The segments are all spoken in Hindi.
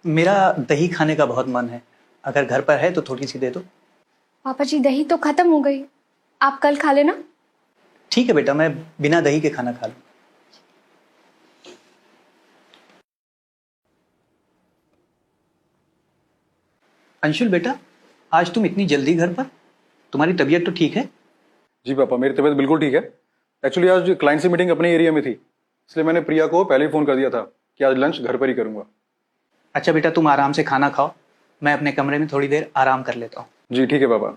मेरा दही खाने का बहुत मन है। अगर घर पर है तो थोड़ी सी दे दो। पापा जी दही तो खत्म हो गई, आप कल खा लेना। ठीक है बेटा, मैं बिना दही के खाना खा लूँ। अंशुल बेटा, आज तुम इतनी जल्दी घर पर? तुम्हारी तबीयत तो ठीक है? जी पापा, मेरी तबीयत बिल्कुल ठीक है। एक्चुअली आज क्लाइंट से मीटिंग अपने एरिया में थी, इसलिए मैंने प्रिया को पहले ही फ़ोन कर दिया था कि आज लंच घर पर ही करूँगा। अच्छा बेटा, तुम आराम से खाना खाओ, मैं अपने कमरे में थोड़ी देर आराम कर लेता हूँ। जी ठीक है पापा।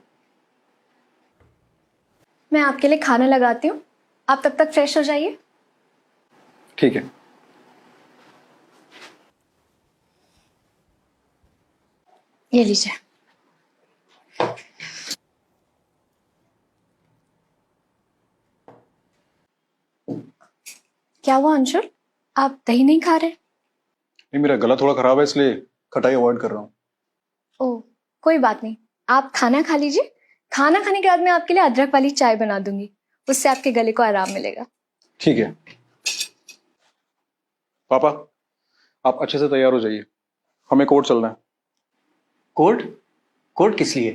मैं आपके लिए खाना लगाती हूँ, आप तब तक फ्रेश हो जाइए। ठीक है। ये लीजिए। क्या हुआ अंशुल, आप दही नहीं खा रहे? नहीं, मेरा गला थोड़ा ख़राब है, इसलिए खटाई अवॉइड कर रहा हूँ। ओह कोई बात नहीं, आप खाना खा लीजिए। खाना खाने के बाद मैं आपके लिए अदरक वाली चाय बना दूंगी, उससे आपके गले को आराम मिलेगा। ठीक है पापा, आप अच्छे से तैयार हो जाइए, हमें कोर्ट चलना है। कोर्ट? कोर्ट किस लिए?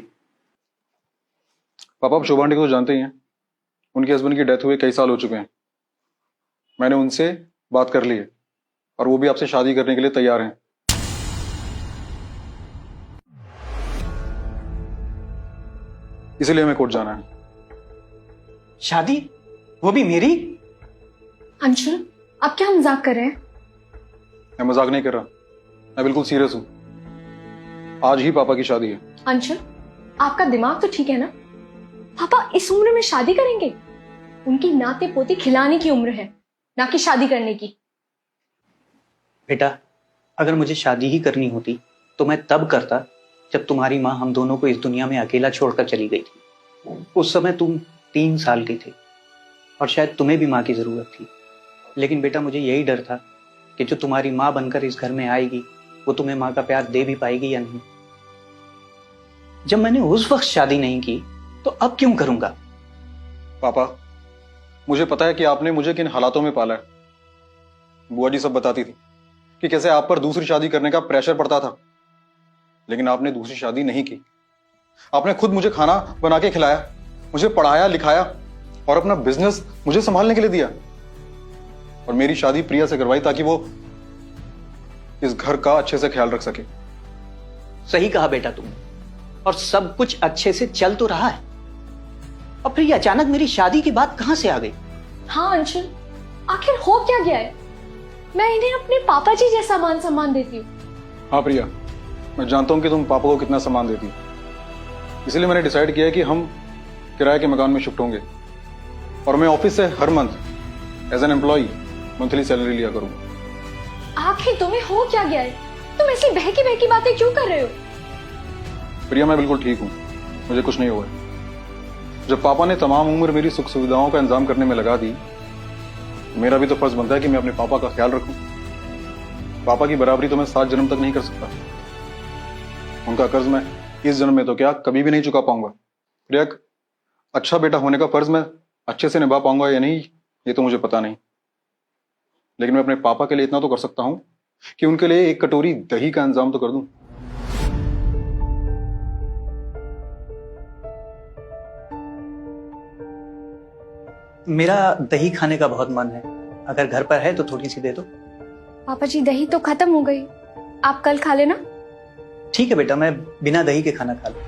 पापा, आप शोभा आंटी को तो जानते ही हैं, उनके हस्बैंड की डेथ हुए कई साल हो चुके हैं। मैंने उनसे बात कर ली है और वो भी आपसे शादी करने के लिए तैयार हैं। इसीलिए हमें कोर्ट जाना है। शादी? वो भी मेरी? अंशुल आप क्या मजाक कर रहे हैं? मैं मजाक नहीं कर रहा, मैं बिल्कुल सीरियस हूं। आज ही पापा की शादी है। अंशुल आपका दिमाग तो ठीक है ना? पापा इस उम्र में शादी करेंगे? उनकी नाते पोते खिलाने की उम्र है, ना कि शादी करने की। बेटा, अगर मुझे शादी ही करनी होती तो मैं तब करता जब तुम्हारी माँ हम दोनों को इस दुनिया में अकेला छोड़कर चली गई थी। उस समय तुम 3 साल के थे और शायद तुम्हें भी माँ की जरूरत थी। लेकिन बेटा, मुझे यही डर था कि जो तुम्हारी माँ बनकर इस घर में आएगी वो तुम्हें माँ का प्यार दे भी पाएगी या नहीं। जब मैंने उस वक्त शादी नहीं की तो अब क्यों करूंगा? पापा, मुझे पता है कि आपने मुझे किन हालातों में पाला है। बुआ जी सब बताती थी कि कैसे आप पर दूसरी शादी करने का प्रेशर पड़ता था, लेकिन आपने दूसरी शादी नहीं की। आपने खुद मुझे खाना बना के खिलाया, मुझे पढ़ाया लिखाया और अपना बिजनेस मुझे संभालने के लिए दिया। और मेरी शादी प्रिया से करवाई ताकि वो इस घर का अच्छे से ख्याल रख सके। सही कहा बेटा तुमने, और सब कुछ अच्छे से चल तो रहा है। और फिर ये अचानक मेरी शादी की बात कहां से आ गई? हाँ अंशुल, आखिर हो क्या गया है? मैं इन्हें अपने पापा जी जैसा मान सम्मान देती हूँ। हाँ प्रिया, मैं जानता हूं कि तुम पापा को कितना सम्मान देती हो, इसलिए मैंने डिसाइड किया है कि हम किराए के मकान में शिफ्ट होंगे और मैं ऑफिस से हर month as an employee monthly salary लिया करूंगा। आखिर तुम्हें हो क्या गया है? तुम ऐसी बहकी बहकी बातें क्यों कर रहे हो? प्रिया, मैं बिल्कुल ठीक हूँ, मुझे कुछ नहीं हुआ। जब पापा ने तमाम उम्र मेरी सुख सुविधाओं का इंतजाम करने में लगा दी, मेरा भी तो फर्ज बनता है कि मैं अपने पापा का ख्याल रखूं। पापा की बराबरी तो मैं 7 जन्म तक नहीं कर सकता। उनका कर्ज मैं इस जन्म में तो क्या कभी भी नहीं चुका पाऊंगा। प्रिया, अच्छा बेटा होने का फर्ज मैं अच्छे से निभा पाऊंगा या नहीं ये तो मुझे पता नहीं, लेकिन मैं अपने पापा के लिए इतना तो कर सकता हूं कि उनके लिए एक कटोरी दही का इंतजाम तो कर दूं। मेरा दही खाने का बहुत मन है। अगर घर पर है तो थोड़ी सी दे दो। पापा जी दही तो खत्म हो गई, आप कल खा लेना। ठीक है बेटा, मैं बिना दही के खाना खा लूँ।